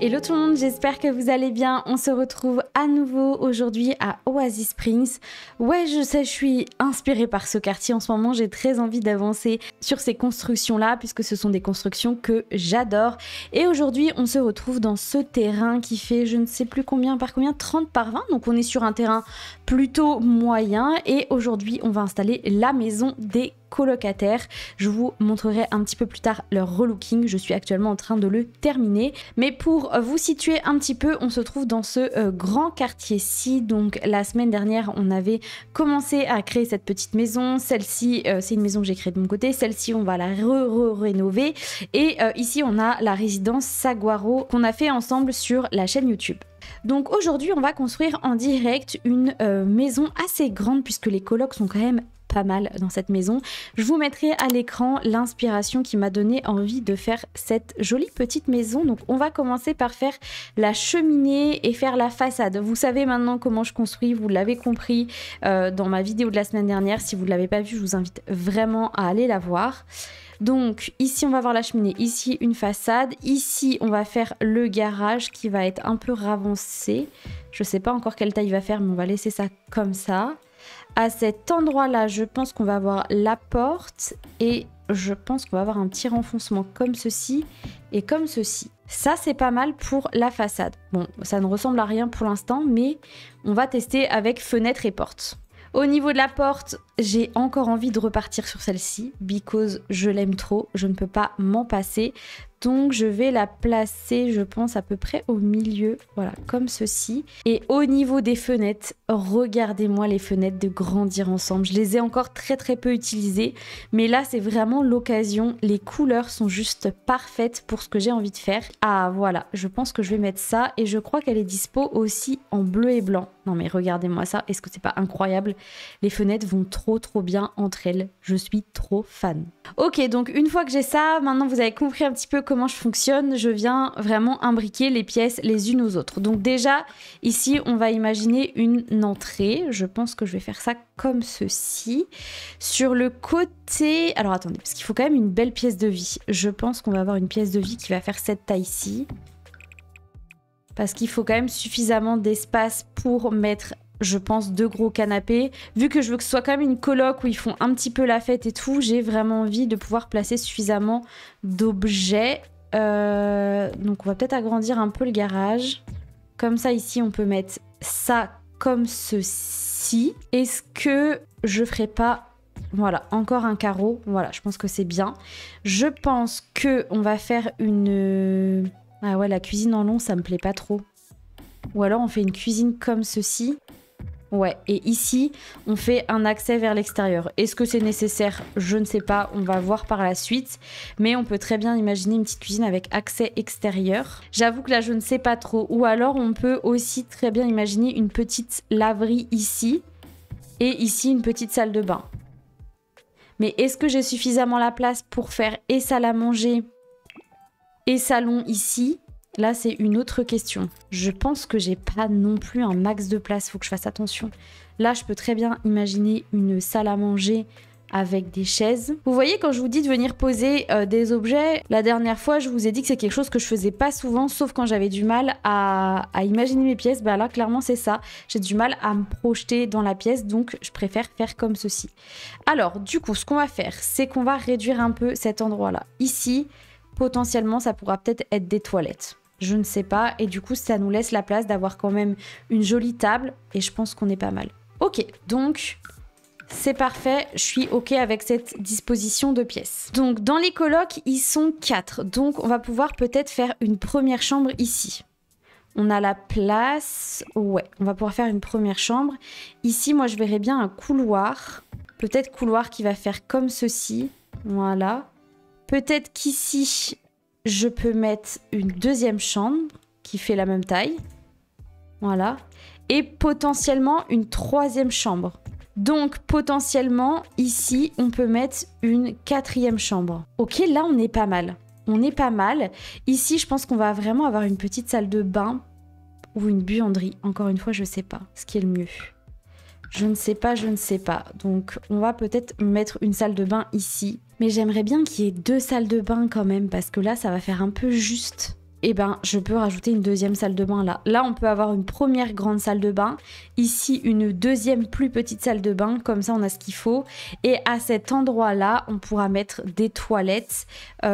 Hello tout le monde, j'espère que vous allez bien. On se retrouve à nouveau aujourd'hui à Oasis Springs. Ouais, je sais, je suis inspirée par ce quartier en ce moment. J'ai très envie d'avancer sur ces constructions-là puisque ce sont des constructions que j'adore. Et aujourd'hui, on se retrouve dans ce terrain qui fait je ne sais plus combien par combien, 30 par 20. Donc on est sur un terrain plutôt moyen et aujourd'hui, on va installer la maison des colocataires. Je vous montrerai un petit peu plus tard leur relooking. Je suis actuellement en train de le terminer. Mais pour vous situer un petit peu, on se trouve dans ce grand quartier-ci. Donc la semaine dernière, on avait commencé à créer cette petite maison. Celle-ci, c'est une maison que j'ai créée de mon côté. Celle-ci, on va la rénover. Et ici, on a la résidence Saguaro qu'on a fait ensemble sur la chaîne YouTube. Donc aujourd'hui, on va construire en direct une maison assez grande puisque les colocs sont quand même pas mal dans cette maison. Je vous mettrai à l'écran l'inspiration qui m'a donné envie de faire cette jolie petite maison. Donc on va commencer par faire la cheminée et faire la façade. Vous savez maintenant comment je construis, vous l'avez compris dans ma vidéo de la semaine dernière. Si vous ne l'avez pas vue, je vous invite vraiment à aller la voir. Donc ici on va voir la cheminée, ici une façade, ici on va faire le garage qui va être un peu ravancé. Je sais pas encore quelle taille il va faire mais on va laisser ça comme ça. À cet endroit-là, je pense qu'on va avoir la porte et je pense qu'on va avoir un petit renfoncement comme ceci et comme ceci. Ça, c'est pas mal pour la façade. Bon, ça ne ressemble à rien pour l'instant, mais on va tester avec fenêtre et porte. Au niveau de la porte, j'ai encore envie de repartir sur celle-ci, because je l'aime trop, je ne peux pas m'en passer. Donc je vais la placer, je pense, à peu près au milieu, voilà, comme ceci. Et au niveau des fenêtres, regardez-moi les fenêtres de grandir ensemble. Je les ai encore très peu utilisées, mais là c'est vraiment l'occasion. Les couleurs sont juste parfaites pour ce que j'ai envie de faire. Ah voilà, je pense que je vais mettre ça et je crois qu'elle est dispo aussi en bleu et blanc. Non mais regardez-moi ça, est-ce que c'est pas incroyable? Les fenêtres vont trop bien entre elles, je suis trop fan. Ok, donc une fois que j'ai ça, maintenant vous avez compris un petit peu comment je fonctionne, je viens vraiment imbriquer les pièces les unes aux autres. Donc déjà, ici, on va imaginer une entrée. Je pense que je vais faire ça comme ceci. Sur le côté... Alors attendez, parce qu'il faut quand même une belle pièce de vie. Je pense qu'on va avoir une pièce de vie qui va faire cette taille-ci. Parce qu'il faut quand même suffisamment d'espace pour mettre... je pense 2 gros canapés. Vu que je veux que ce soit quand même une coloc où ils font un petit peu la fête et tout, j'ai vraiment envie de pouvoir placer suffisamment d'objets. Donc on va peut-être agrandir un peu le garage. Comme ça ici on peut mettre ça comme ceci. Est-ce que je ferai pas... Voilà, encore un carreau. Voilà, je pense que c'est bien. Je pense que on va faire une... Ah ouais, la cuisine en long, ça me plaît pas trop. Ou alors on fait une cuisine comme ceci. Ouais, et ici, on fait un accès vers l'extérieur. Est-ce que c'est nécessaire? Je ne sais pas, on va voir par la suite. Mais on peut très bien imaginer une petite cuisine avec accès extérieur. J'avoue que là, je ne sais pas trop. Ou alors, on peut aussi très bien imaginer une petite laverie ici. Et ici, une petite salle de bain. Mais est-ce que j'ai suffisamment la place pour faire et salle à manger et salon ici? Là, c'est une autre question. Je pense que j'ai pas non plus un max de place. Faut que je fasse attention. Là, je peux très bien imaginer une salle à manger avec des chaises. Vous voyez, quand je vous dis de venir poser des objets, la dernière fois, je vous ai dit que c'est quelque chose que je faisais pas souvent, sauf quand j'avais du mal à imaginer mes pièces. Bah là, clairement, c'est ça. J'ai du mal à me projeter dans la pièce, donc je préfère faire comme ceci. Alors, du coup, ce qu'on va faire, c'est qu'on va réduire un peu cet endroit-là. Ici, potentiellement, ça pourra peut-être être des toilettes. Je ne sais pas. Et du coup, ça nous laisse la place d'avoir quand même une jolie table. Et je pense qu'on est pas mal. Ok, donc c'est parfait. Je suis ok avec cette disposition de pièces. Donc, dans les colocs, ils sont 4. Donc, on va pouvoir peut-être faire une première chambre ici. On a la place. Ouais, on va pouvoir faire une première chambre. Ici, moi, je verrais bien un couloir. Peut-être couloir qui va faire comme ceci. Voilà. Peut-être qu'ici... je peux mettre une deuxième chambre qui fait la même taille. Voilà. Et potentiellement une troisième chambre. Donc potentiellement ici on peut mettre une quatrième chambre. Ok, là on est pas mal. On est pas mal. Ici je pense qu'on va vraiment avoir une petite salle de bain ou une buanderie. Encore une fois je sais pas ce qui est le mieux. Je ne sais pas, je ne sais pas. Donc on va peut-être mettre une salle de bain ici. Mais j'aimerais bien qu'il y ait 2 salles de bain quand même, parce que là, ça va faire un peu juste. et ben je peux rajouter une deuxième salle de bain là. Là on peut avoir une première grande salle de bain, ici une deuxième plus petite salle de bain, comme ça on a ce qu'il faut. Et à cet endroit là on pourra mettre des toilettes,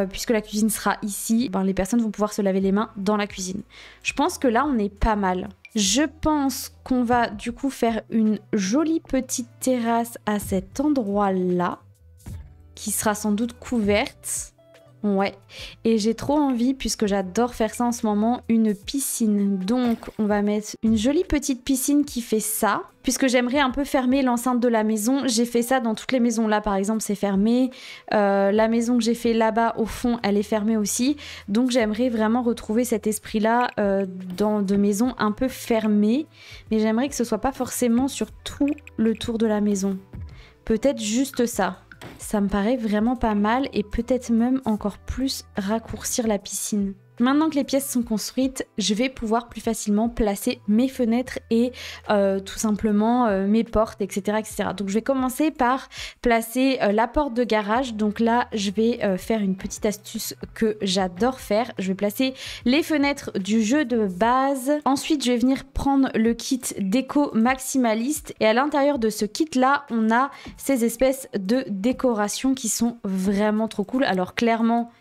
puisque la cuisine sera ici, ben, les personnes vont pouvoir se laver les mains dans la cuisine. Je pense que là on est pas mal. Je pense qu'on va du coup faire une jolie petite terrasse à cet endroit là, qui sera sans doute couverte. Ouais, et j'ai trop envie, puisque j'adore faire ça en ce moment, une piscine. Donc on va mettre une jolie petite piscine qui fait ça, puisque j'aimerais un peu fermer l'enceinte de la maison. J'ai fait ça dans toutes les maisons. Là par exemple c'est fermé, la maison que j'ai fait là-bas au fond elle est fermée aussi. Donc j'aimerais vraiment retrouver cet esprit là dans de maisons un peu fermées, mais j'aimerais que ce soit pas forcément sur tout le tour de la maison, peut-être juste ça. Ça me paraît vraiment pas mal, et peut-être même encore plus raccourcir la piscine. Maintenant que les pièces sont construites, je vais pouvoir plus facilement placer mes fenêtres et tout simplement mes portes, etc., etc. Donc je vais commencer par placer la porte de garage. Donc là, je vais faire une petite astuce que j'adore faire. Je vais placer les fenêtres du jeu de base. Ensuite, je vais venir prendre le kit déco maximaliste. Et à l'intérieur de ce kit-là, on a ces espèces de décorations qui sont vraiment trop cool. Alors clairement,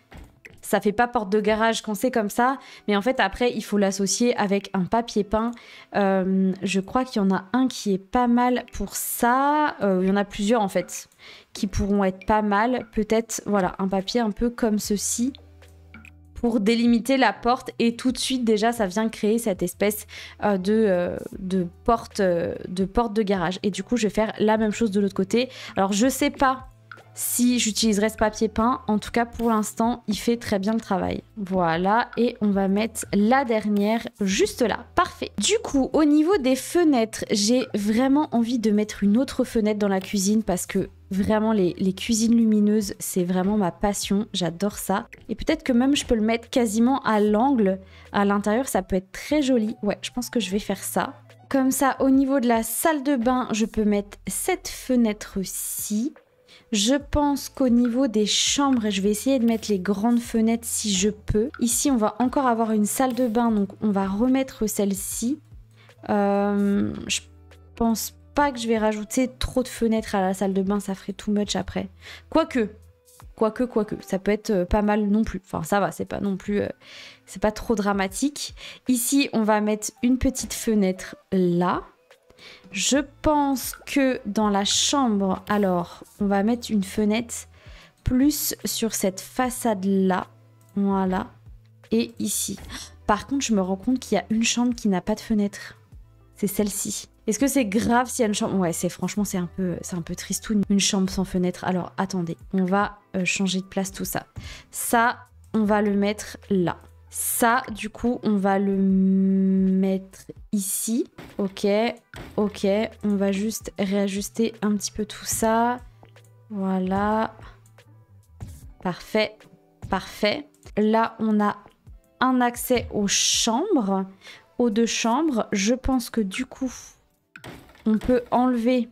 ça fait pas porte de garage quand c'est comme ça, mais en fait après il faut l'associer avec un papier peint. Je crois qu'il y en a un qui est pas mal pour ça. Il y en a plusieurs en fait qui pourront être pas mal. Peut-être voilà un papier un peu comme ceci pour délimiter la porte, et tout de suite déjà ça vient créer cette espèce de porte de garage. Et du coup je vais faire la même chose de l'autre côté. Alors je sais pas si j'utiliserai ce papier peint, en tout cas pour l'instant il fait très bien le travail. Voilà, et on va mettre la dernière juste là, parfait. Du coup au niveau des fenêtres, j'ai vraiment envie de mettre une autre fenêtre dans la cuisine, parce que vraiment les cuisines lumineuses c'est vraiment ma passion, j'adore ça. Et peut-être que même je peux le mettre quasiment à l'angle, à l'intérieur ça peut être très joli. Ouais, je pense que je vais faire ça. Comme ça au niveau de la salle de bain, je peux mettre cette fenêtre-ci. Je pense qu'au niveau des chambres, je vais essayer de mettre les grandes fenêtres si je peux. Ici, on va encore avoir une salle de bain, donc on va remettre celle-ci. Je pense pas que je vais rajouter trop de fenêtres à la salle de bain, ça ferait too much après. Quoique, ça peut être pas mal non plus. Enfin, ça va, c'est pas non plus... c'est pas trop dramatique. Ici, on va mettre une petite fenêtre là. Je pense que dans la chambre, alors, on va mettre une fenêtre plus sur cette façade-là. Voilà. Et ici. Par contre, je me rends compte qu'il y a une chambre qui n'a pas de fenêtre. C'est celle-ci. Est-ce que c'est grave s'il y a une chambre? Ouais, franchement, c'est un peu tristoun, une chambre sans fenêtre. Alors, attendez. On va changer de place tout ça. Ça, on va le mettre là. Ça, du coup, on va le mettre ici. Ok, ok. On va juste réajuster un petit peu tout ça. Voilà. Parfait, parfait. Là, on a un accès aux chambres, aux deux chambres. Je pense que du coup, on peut enlever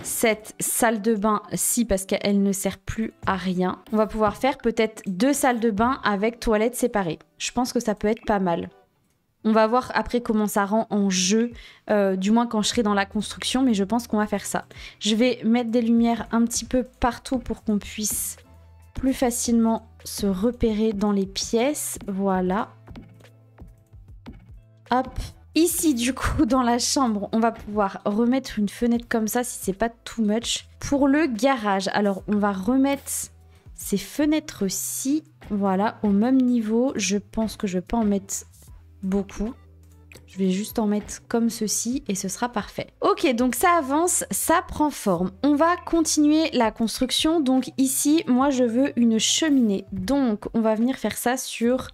cette salle de bain-ci parce qu'elle ne sert plus à rien. On va pouvoir faire peut-être 2 salles de bain avec toilettes séparées. Je pense que ça peut être pas mal. On va voir après comment ça rend en jeu, du moins quand je serai dans la construction, mais je pense qu'on va faire ça. Je vais mettre des lumières un petit peu partout pour qu'on puisse plus facilement se repérer dans les pièces. Voilà. Hop. Ici, du coup, dans la chambre, on va pouvoir remettre une fenêtre comme ça si c'est pas too much. Pour le garage, alors on va remettre ces fenêtres-ci, voilà, au même niveau. Je pense que je vais pas en mettre beaucoup. Je vais juste en mettre comme ceci et ce sera parfait. Ok, donc ça avance, ça prend forme. On va continuer la construction. Donc ici, moi, je veux une cheminée. Donc, on va venir faire ça sur...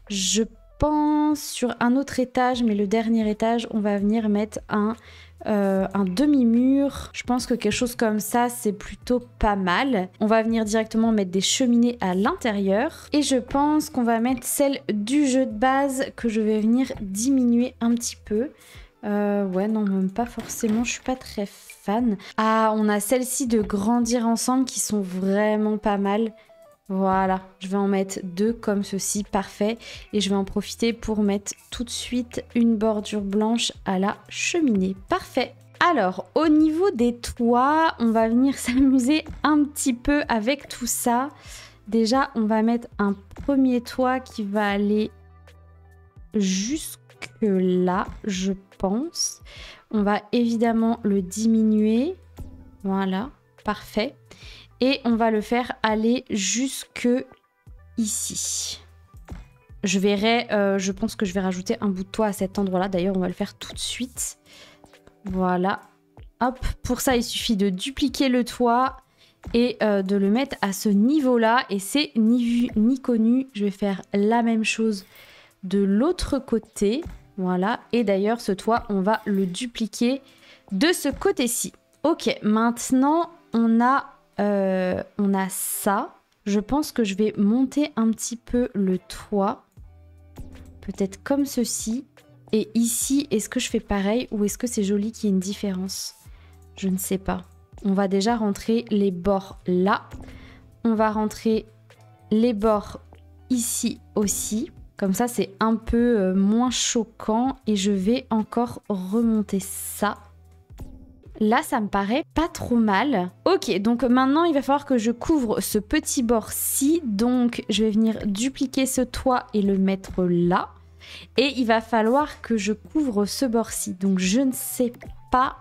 Je pense sur un autre étage, mais le dernier étage, on va venir mettre un demi-mur. Je pense que quelque chose comme ça, c'est plutôt pas mal. On va venir directement mettre des cheminées à l'intérieur. Et je pense qu'on va mettre celle du jeu de base que je vais venir diminuer un petit peu. Ouais, non, même pas forcément. Je suis pas très fan. Ah, on a celle-ci de grandir ensemble qui sont vraiment pas mal. Voilà, je vais en mettre 2 comme ceci, parfait. Et je vais en profiter pour mettre tout de suite une bordure blanche à la cheminée. Parfait. Alors, au niveau des toits, on va venir s'amuser un petit peu avec tout ça. Déjà, on va mettre un premier toit qui va aller jusque là, je pense. On va évidemment le diminuer. Voilà, parfait. Et on va le faire aller jusque ici. Je verrai, je pense que je vais rajouter un bout de toit à cet endroit-là. D'ailleurs, on va le faire tout de suite. Voilà. Hop, pour ça, il suffit de dupliquer le toit et de le mettre à ce niveau-là. Et c'est ni vu ni connu. Je vais faire la même chose de l'autre côté. Voilà. Et d'ailleurs, ce toit, on va le dupliquer de ce côté-ci. Ok, maintenant, on a ça. Je pense que je vais monter un petit peu le toit. Peut-être comme ceci. Et ici, est-ce que je fais pareil ou est-ce que c'est joli qu'il y ait une différence? Je ne sais pas. On va déjà rentrer les bords là. On va rentrer les bords ici aussi. Comme ça, c'est un peu moins choquant. Et je vais encore remonter ça. Là, ça me paraît pas trop mal. Ok, donc maintenant, il va falloir que je couvre ce petit bord-ci. Donc, je vais venir dupliquer ce toit et le mettre là. Et il va falloir que je couvre ce bord-ci. Donc, je ne sais pas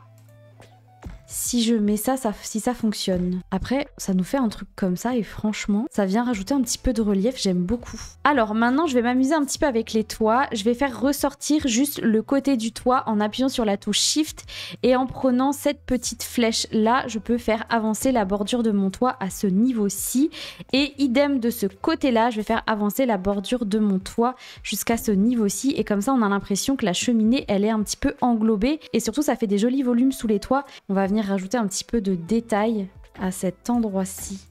si je mets ça, si ça fonctionne. Après, ça nous fait un truc comme ça et franchement, ça vient rajouter un petit peu de relief, j'aime beaucoup. Alors maintenant, je vais m'amuser un petit peu avec les toits. Je vais faire ressortir juste le côté du toit en appuyant sur la touche Shift et en prenant cette petite flèche là, je peux faire avancer la bordure de mon toit à ce niveau-ci. Et idem de ce côté-là, je vais faire avancer la bordure de mon toit jusqu'à ce niveau-ci. Et comme ça, on a l'impression que la cheminée, elle est un petit peu englobée. Et surtout, ça fait des jolis volumes sous les toits. On va venir rajouter un petit peu de détail à cet endroit-ci.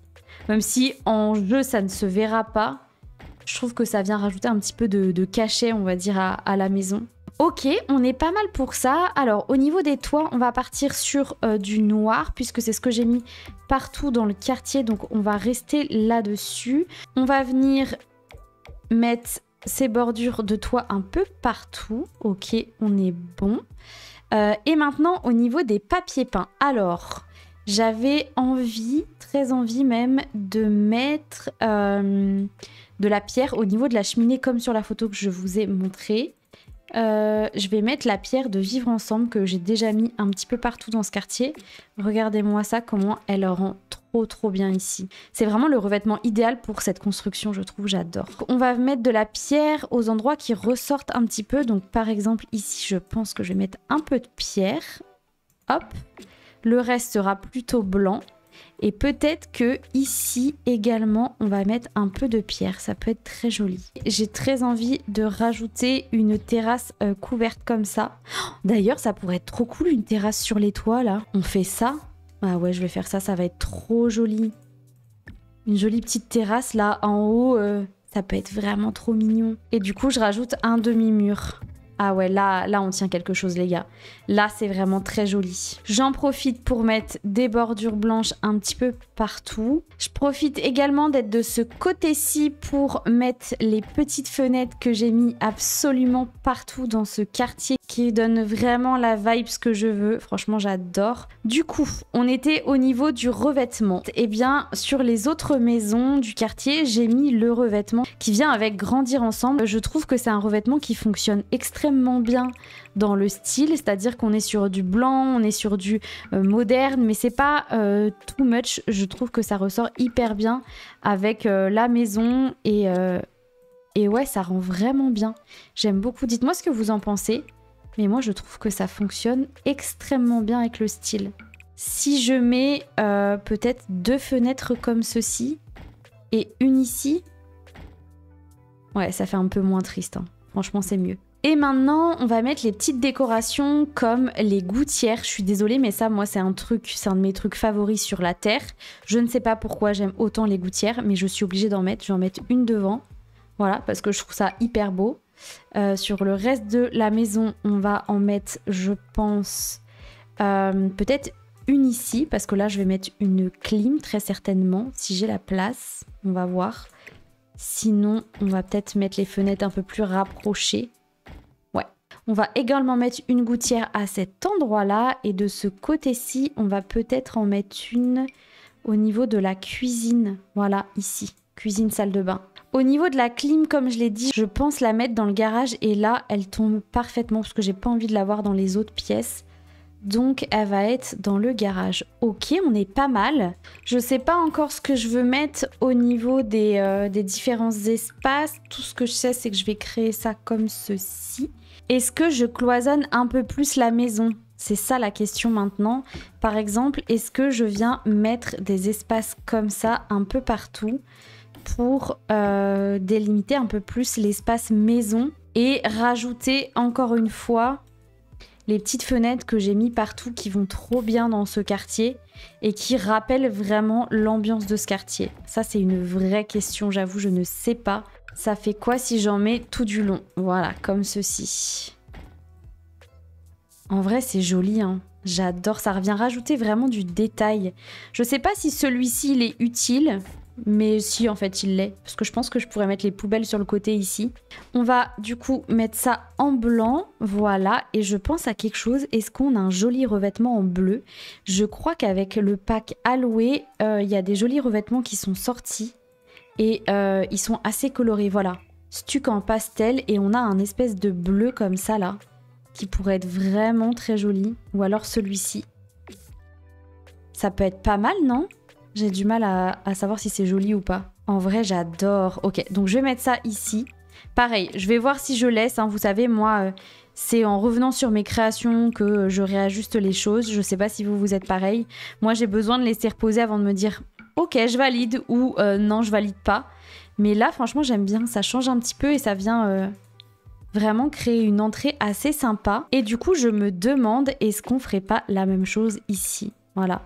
Même si en jeu ça ne se verra pas, je trouve que ça vient rajouter un petit peu de cachet, on va dire, à la maison. Ok, on est pas mal pour ça. Alors au niveau des toits, on va partir sur du noir puisque c'est ce que j'ai mis partout dans le quartier. Donc on va rester là-dessus. On va venir mettre ces bordures de toit un peu partout. Ok, on est bon. Et maintenant, au niveau des papiers peints. Alors, j'avais envie, très envie même, de mettre de la pierre au niveau de la cheminée, comme sur la photo que je vous ai montrée. Je vais mettre la pierre de vivre ensemble que j'ai déjà mis un petit peu partout dans ce quartier. Regardez-moi ça, comment elle rend trop bien ici. C'est vraiment le revêtement idéal pour cette construction, je trouve, j'adore. On va mettre de la pierre aux endroits qui ressortent un petit peu. Donc par exemple ici, je pense que je vais mettre un peu de pierre. Hop. Le reste sera plutôt blanc. Et peut-être que ici également, on va mettre un peu de pierre. Ça peut être très joli. J'ai très envie de rajouter une terrasse couverte comme ça. D'ailleurs, ça pourrait être trop cool, une terrasse sur les toits, là. On fait ça. Ah ouais, je vais faire ça, ça va être trop joli. Une jolie petite terrasse, là, en haut. Ça peut être vraiment trop mignon. Et du coup, je rajoute un demi-mur. Ah ouais, là, on tient quelque chose, les gars. Là, c'est vraiment très joli. J'en profite pour mettre des bordures blanches un petit peu partout. Je profite également d'être de ce côté-ci pour mettre les petites fenêtres que j'ai mis absolument partout dans ce quartier qui donne vraiment la vibe que je veux. Franchement, j'adore. Du coup, on était au niveau du revêtement. Eh bien, sur les autres maisons du quartier, j'ai mis le revêtement qui vient avec Grandir Ensemble. Je trouve que c'est un revêtement qui fonctionne extrêmement bien dans le style, c'est-à-dire qu'on est sur du blanc, on est sur du moderne, mais c'est pas too much. Je trouve que ça ressort hyper bien avec la maison et ouais, ça rend vraiment bien. J'aime beaucoup. Dites-moi ce que vous en pensez, mais moi je trouve que ça fonctionne extrêmement bien avec le style. Si je mets peut-être 2 fenêtres comme ceci et une ici, ouais, ça fait un peu moins triste, hein. Franchement, c'est mieux. Et maintenant, on va mettre les petites décorations comme les gouttières. Je suis désolée, mais ça, moi, c'est un de mes trucs favoris sur la Terre. Je ne sais pas pourquoi j'aime autant les gouttières, mais je suis obligée d'en mettre. Je vais en mettre une devant. Voilà, parce que je trouve ça hyper beau. Sur le reste de la maison, on va en mettre, je pense, peut-être une ici, parce que là, je vais mettre une clim, très certainement, si j'ai la place. On va voir. Sinon, on va peut-être mettre les fenêtres un peu plus rapprochées. Ouais. On va également mettre une gouttière à cet endroit-là. Et de ce côté-ci, on va peut-être en mettre une au niveau de la cuisine. Voilà, ici. Cuisine, salle de bain. Au niveau de la clim, comme je l'ai dit, je pense la mettre dans le garage. Et là, elle tombe parfaitement parce que j'ai pas envie de la voir dans les autres pièces. Donc, elle va être dans le garage. Ok, on est pas mal. Je sais pas encore ce que je veux mettre au niveau des différents espaces. Tout ce que je sais, c'est que je vais créer ça comme ceci. Est-ce que je cloisonne un peu plus la maison? C'est ça la question maintenant. Par exemple, est-ce que je viens mettre des espaces comme ça un peu partout pour délimiter un peu plus l'espace maison et rajouter encore une fois les petites fenêtres que j'ai mis partout qui vont trop bien dans ce quartier et qui rappellent vraiment l'ambiance de ce quartier. Ça, c'est une vraie question, j'avoue, je ne sais pas. Ça fait quoi si j'en mets tout du long? Voilà, comme ceci. En vrai, c'est joli, hein. J'adore, ça revient rajouter vraiment du détail. Je sais pas si celui-ci, il est utile, mais si, en fait, il l'est. Parce que je pense que je pourrais mettre les poubelles sur le côté ici. On va, du coup, mettre ça en blanc, voilà. Et je pense à quelque chose. Est-ce qu'on a un joli revêtement en bleu? Je crois qu'avec le pack alloué, il y a des jolis revêtements qui sont sortis. Et ils sont assez colorés, voilà. Stuc en pastel, et on a un espèce de bleu comme ça, là, qui pourrait être vraiment très joli. Ou alors celui-ci. Ça peut être pas mal, non? J'ai du mal à savoir si c'est joli ou pas. En vrai, j'adore. Ok, donc je vais mettre ça ici. Pareil, je vais voir si je laisse. Hein. Vous savez, moi, c'est en revenant sur mes créations que je réajuste les choses. Je sais pas si vous êtes pareil. Moi, j'ai besoin de laisser reposer avant de me dire « Ok, je valide » ou « Non, je valide pas ». Mais là, franchement, j'aime bien. Ça change un petit peu et ça vient vraiment créer une entrée assez sympa. Et du coup, je me demande, est-ce qu'on ferait pas la même chose ici? Voilà.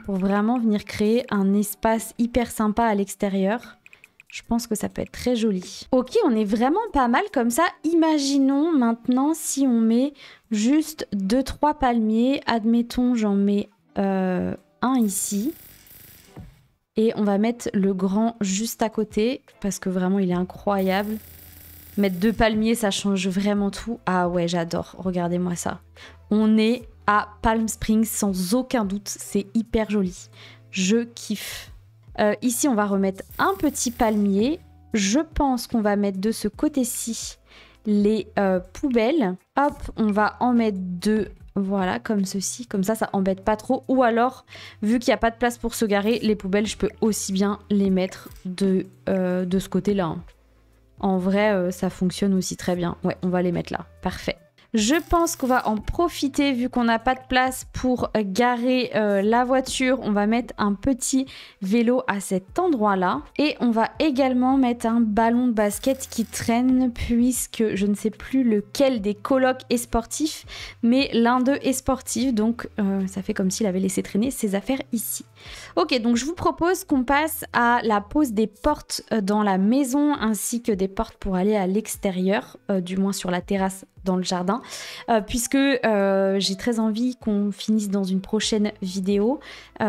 Pour vraiment venir créer un espace hyper sympa à l'extérieur. Je pense que ça peut être très joli. Ok, on est vraiment pas mal comme ça. Imaginons maintenant si on met juste 2-3 palmiers. Admettons, j'en mets un ici. Et on va mettre le grand juste à côté. Parce que vraiment, il est incroyable. Mettre 2 palmiers, ça change vraiment tout. Ah ouais, j'adore. Regardez-moi ça. On est à Palm Springs sans aucun doute, c'est hyper joli. Je kiffe. Ici, on va remettre un petit palmier. Je pense qu'on va mettre de ce côté-ci les poubelles. Hop, on va en mettre 2, voilà, comme ceci. Comme ça embête pas trop. Ou alors, vu qu'il n'y a pas de place pour se garer, les poubelles, je peux aussi bien les mettre de ce côté-là. Hein. En vrai, ça fonctionne aussi très bien. Ouais, on va les mettre là. Parfait. Je pense qu'on va en profiter vu qu'on n'a pas de place pour garer la voiture. On va mettre un petit vélo à cet endroit-là. Et on va également mettre un ballon de basket qui traîne puisque je ne sais plus lequel des colocs est sportif. Mais l'un d'eux est sportif. Donc ça fait comme s'il avait laissé traîner ses affaires ici. Ok, donc je vous propose qu'on passe à la pose des portes dans la maison ainsi que des portes pour aller à l'extérieur, du moins sur la terrasse dans le jardin, puisque j'ai très envie qu'on finisse dans une prochaine vidéo.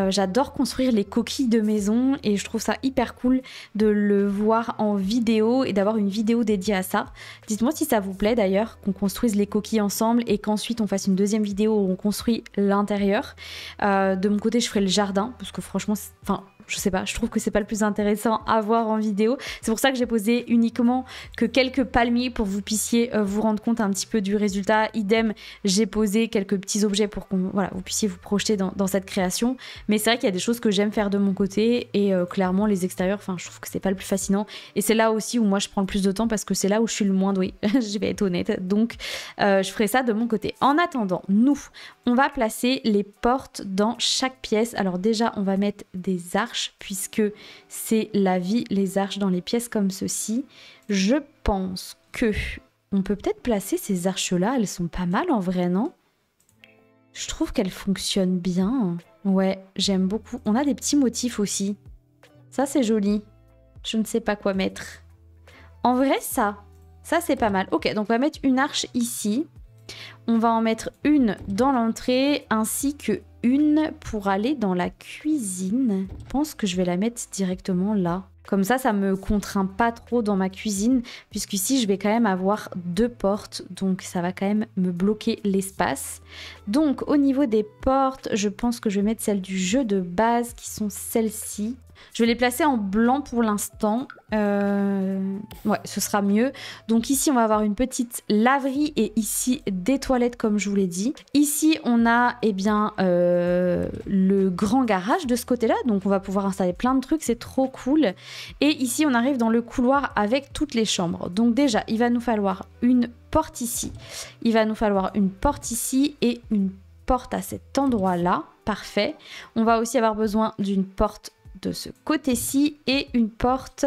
J'adore construire les coquilles de maison et je trouve ça hyper cool de le voir en vidéo et d'avoir une vidéo dédiée à ça. Dites-moi si ça vous plaît d'ailleurs, qu'on construise les coquilles ensemble et qu'ensuite on fasse une deuxième vidéo où on construit l'intérieur. De mon côté, je ferai le jardin, parce que franchement, enfin, je sais pas, je trouve que c'est pas le plus intéressant à voir en vidéo. C'est pour ça que j'ai posé uniquement que quelques palmiers pour que vous puissiez vous rendre compte un petit peu du résultat. Idem, j'ai posé quelques petits objets pour que voilà, vous puissiez vous projeter dans cette création. Mais c'est vrai qu'il y a des choses que j'aime faire de mon côté et clairement les extérieurs, enfin, je trouve que c'est pas le plus fascinant. Et c'est là aussi où moi je prends le plus de temps parce que c'est là où je suis le moins douée. Je vais être honnête. Donc je ferai ça de mon côté. En attendant, nous, on va placer les portes dans chaque pièce. Alors déjà, on va mettre des arches puisque c'est la vie, les arches dans les pièces comme ceci. Je pense que on peut peut-être placer ces arches-là. Elles sont pas mal en vrai, non? Je trouve qu'elles fonctionnent bien. Ouais, j'aime beaucoup. On a des petits motifs aussi. Ça, c'est joli. Je ne sais pas quoi mettre. En vrai, ça c'est pas mal. Ok, donc on va mettre une arche ici. On va en mettre une dans l'entrée ainsi que une pour aller dans la cuisine. Je pense que je vais la mettre directement là. Comme ça me contraint pas trop dans ma cuisine, puisqu'ici, je vais quand même avoir 2 portes, donc ça va quand même me bloquer l'espace. Donc, au niveau des portes, je pense que je vais mettre celles du jeu de base, qui sont celles-ci. Je vais les placer en blanc pour l'instant. Ouais, ce sera mieux. Donc ici, on va avoir une petite laverie et ici, des toilettes, comme je vous l'ai dit. Ici, on a eh bien, le grand garage de ce côté-là. Donc on va pouvoir installer plein de trucs, c'est trop cool. Et ici, on arrive dans le couloir avec toutes les chambres. Donc déjà, il va nous falloir une porte ici. Il va nous falloir une porte ici et une porte à cet endroit-là. Parfait. On va aussi avoir besoin d'une porte de ce côté-ci et une porte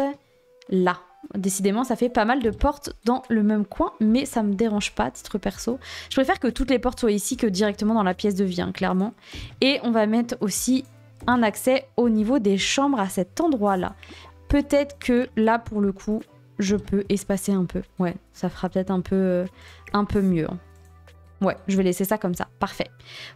là. Décidément, ça fait pas mal de portes dans le même coin, mais ça me dérange pas, titre perso. Je préfère que toutes les portes soient ici que directement dans la pièce de vie, hein, clairement. Et on va mettre aussi un accès au niveau des chambres à cet endroit-là. Peut-être que là, pour le coup, je peux espacer un peu. Ouais, ça fera peut-être un peu mieux, hein. Ouais, je vais laisser ça comme ça. Parfait.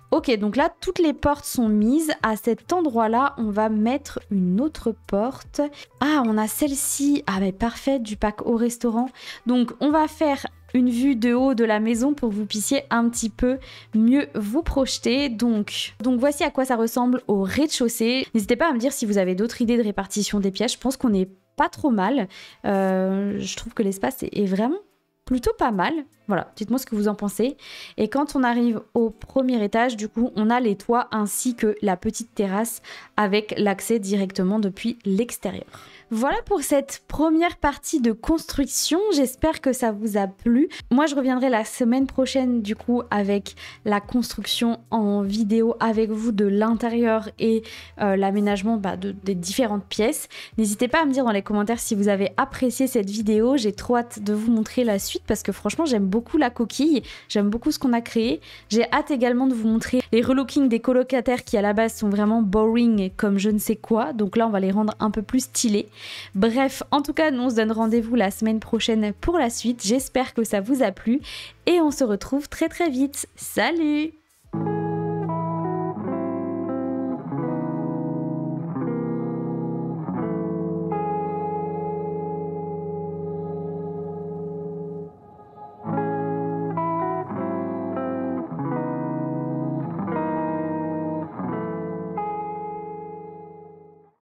Ok, donc là, toutes les portes sont mises. À cet endroit-là, on va mettre une autre porte. Ah, on a celle-ci. Ah, mais parfait, du pack au restaurant. Donc, on va faire une vue de haut de la maison pour que vous puissiez un petit peu mieux vous projeter. Donc voici à quoi ça ressemble au rez-de-chaussée. N'hésitez pas à me dire si vous avez d'autres idées de répartition des pièces. Je pense qu'on est pas trop mal. Je trouve que l'espace est vraiment plutôt pas mal. Voilà, dites-moi ce que vous en pensez. Et quand on arrive au premier étage, du coup, on a les toits ainsi que la petite terrasse avec l'accès directement depuis l'extérieur. Voilà pour cette première partie de construction. J'espère que ça vous a plu. Moi, je reviendrai la semaine prochaine, du coup, avec la construction en vidéo avec vous de l'intérieur et l'aménagement des différentes pièces. N'hésitez pas à me dire dans les commentaires si vous avez apprécié cette vidéo. J'ai trop hâte de vous montrer la suite parce que franchement, j'aime beaucoup la coquille. J'aime beaucoup ce qu'on a créé. J'ai hâte également de vous montrer les relookings des colocataires qui, à la base, sont vraiment boring comme je ne sais quoi. Donc là, on va les rendre un peu plus stylés. Bref, en tout cas, nous on se donne rendez-vous la semaine prochaine pour la suite. J'espère que ça vous a plu et on se retrouve très très vite. Salut!